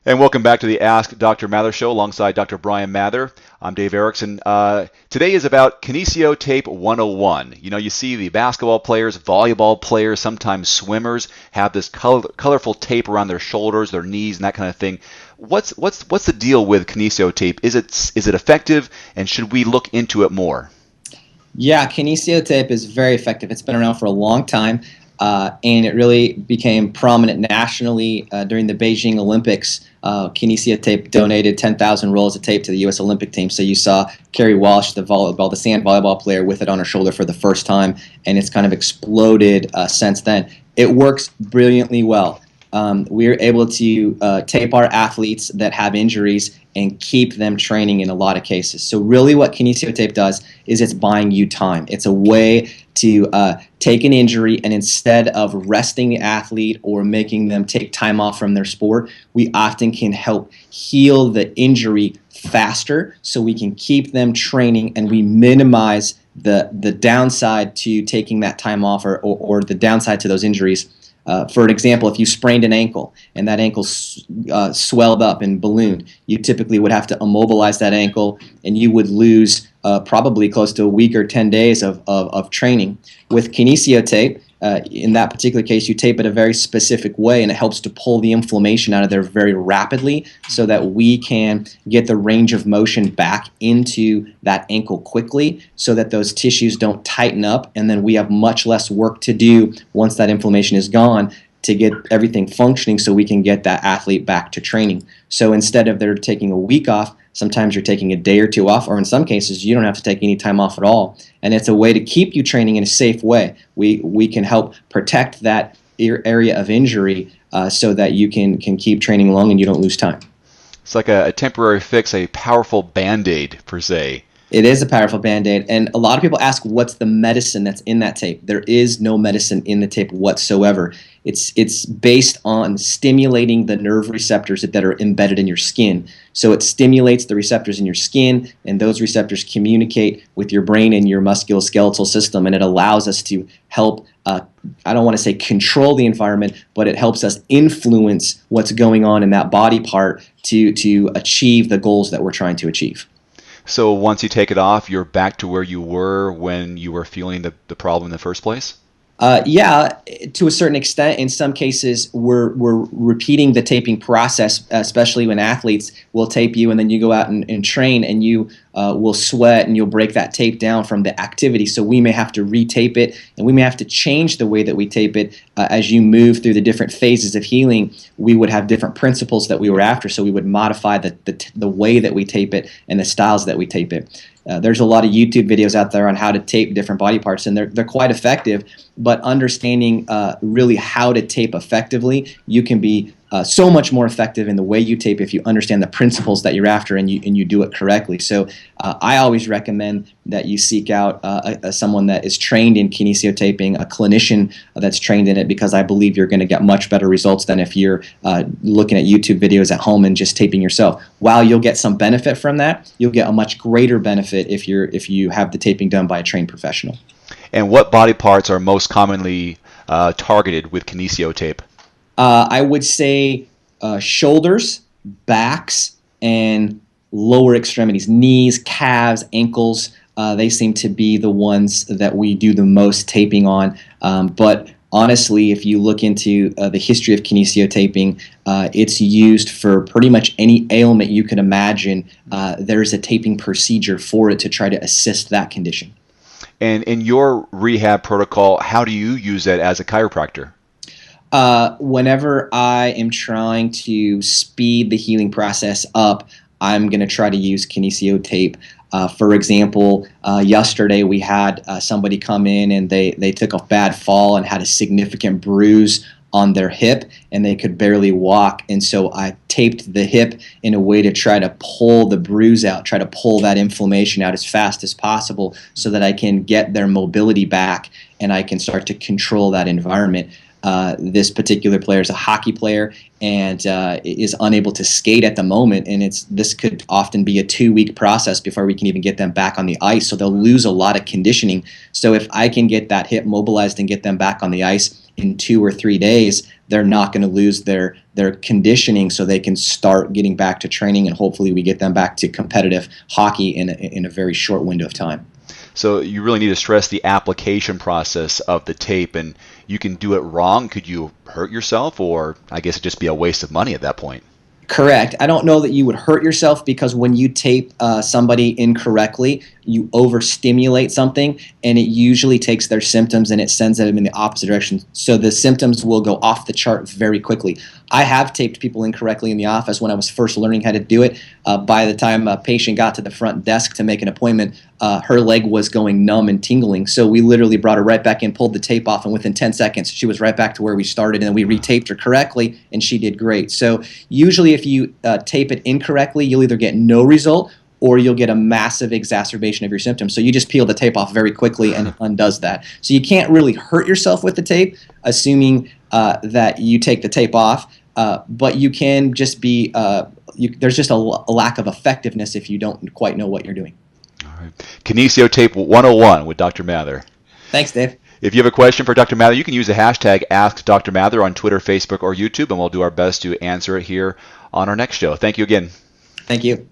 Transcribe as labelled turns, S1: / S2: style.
S1: And welcome back to the Ask Dr. Mather Show alongside Dr. Brian Mather. I'm Dave Erickson. Today is about Kinesio Tape 101. You know, you see the basketball players, volleyball players, sometimes swimmers have this colorful tape around their shoulders, their knees, and that kind of thing. What's the deal with Kinesio tape? Is it effective, and should we look into it more?
S2: Yeah, Kinesio tape is very effective. It's been around for a long time, and it really became prominent nationally during the Beijing Olympics. Kinesio tape donated 10,000 rolls of tape to the U.S. Olympic team. So you saw Carrie Walsh, the sand volleyball player, with it on her shoulder for the first time, and it's kind of exploded since then. It works brilliantly well. We're able to tape our athletes that have injuries and keep them training in a lot of cases. So really what Kinesio tape does is it's buying you time. It's a way to take an injury, and instead of resting the athlete or making them take time off from their sport, we often can help heal the injury faster so we can keep them training, and we minimize the downside to taking that time off, or the downside to those injuries. For an example, if you sprained an ankle and that ankle swelled up and ballooned, you typically would have to immobilize that ankle, and you would lose probably close to a week or 10 days of training. With Kinesio tape, in that particular case, you tape it a very specific way, and it helps to pull the inflammation out of there very rapidly so that we can get the range of motion back into that ankle quickly so that those tissues don't tighten up, and then we have much less work to do once that inflammation is gone to get everything functioning so we can get that athlete back to training. So instead of they're taking a week off, sometimes you're taking a day or two off, or in some cases you don't have to take any time off at all. And it's a way to keep you training in a safe way. We can help protect that area of injury so that you can keep training along and you don't lose time.
S1: It's like a temporary fix, a powerful Band-Aid per se.
S2: It is a powerful Band-Aid, and a lot of people ask what's the medicine that's in that tape. There is no medicine in the tape whatsoever. It's based on stimulating the nerve receptors that are embedded in your skin. So it stimulates the receptors in your skin, and those receptors communicate with your brain and your musculoskeletal system, and it allows us to help, I don't want to say control the environment, but it helps us influence what's going on in that body part to achieve the goals that we're trying to achieve.
S1: So once you take it off, you're back to where you were when you were feeling the problem in the first place?
S2: Yeah, to a certain extent. In some cases, we're repeating the taping process, especially when athletes will tape you, and then you go out and train, and you will sweat, and you'll break that tape down from the activity. So we may have to retape it, and we may have to change the way that we tape it. As you move through the different phases of healing, we would have different principles that we were after, so we would modify the way that we tape it and the styles that we tape it. There's a lot of YouTube videos out there on how to tape different body parts, and they're quite effective. But understanding really how to tape effectively, you can be so much more effective in the way you tape if you understand the principles that you're after and you do it correctly. So I always recommend that you seek out someone that is trained in kinesio taping, a clinician that's trained in it, because I believe you're going to get much better results than if you're looking at YouTube videos at home and just taping yourself. While you'll get some benefit from that, you'll get a much greater benefit if you have the taping done by a trained professional.
S1: And what body parts are most commonly targeted with Kinesio tape?
S2: I would say shoulders, backs, and lower extremities, knees, calves, ankles. They seem to be the ones that we do the most taping on. But honestly, if you look into the history of kinesio taping, it's used for pretty much any ailment you can imagine. There's a taping procedure for it to try to assist that condition.
S1: And in your rehab protocol, how do you use that as a chiropractor?
S2: Whenever I am trying to speed the healing process up, I'm going to try to use kinesio tape. For example, yesterday we had somebody come in, and they took a bad fall and had a significant bruise on their hip, and they could barely walk. And so I taped the hip in a way to try to pull the bruise out, try to pull that inflammation out as fast as possible so that I can get their mobility back and I can start to control that environment. This particular player is a hockey player and is unable to skate at the moment, and this could often be a 2-week process before we can even get them back on the ice, so they'll lose a lot of conditioning. So if I can get that hip mobilized and get them back on the ice, in 2 or 3 days, they're not going to lose their conditioning, so they can start getting back to training, and hopefully we get them back to competitive hockey in a very short window of time.
S1: So you really need to stress the application process of the tape, and you can do it wrong. Could you hurt yourself, or I guess it'd just be a waste of money at that point?
S2: Correct. I don't know that you would hurt yourself, because when you tape somebody incorrectly, you overstimulate something, and it usually takes their symptoms and it sends them in the opposite direction. So the symptoms will go off the chart very quickly. I have taped people incorrectly in the office when I was first learning how to do it. By the time a patient got to the front desk to make an appointment, her leg was going numb and tingling. So we literally brought her right back in, pulled the tape off, and within 10 seconds, she was right back to where we started, and we retaped her correctly, and she did great. So usually if you tape it incorrectly, you'll either get no result or you'll get a massive exacerbation of your symptoms. So you just peel the tape off very quickly, and it undoes that. So you can't really hurt yourself with the tape, assuming that you take the tape off, but you can just be, there's just a lack of effectiveness if you don't quite know what you're doing.
S1: All right. Kinesio Tape 101 with Dr. Mather.
S2: Thanks, Dave.
S1: If you have a question for Dr. Mather, you can use the hashtag AskDrMather on Twitter, Facebook, or YouTube, and we'll do our best to answer it here on our next show. Thank you again.
S2: Thank you.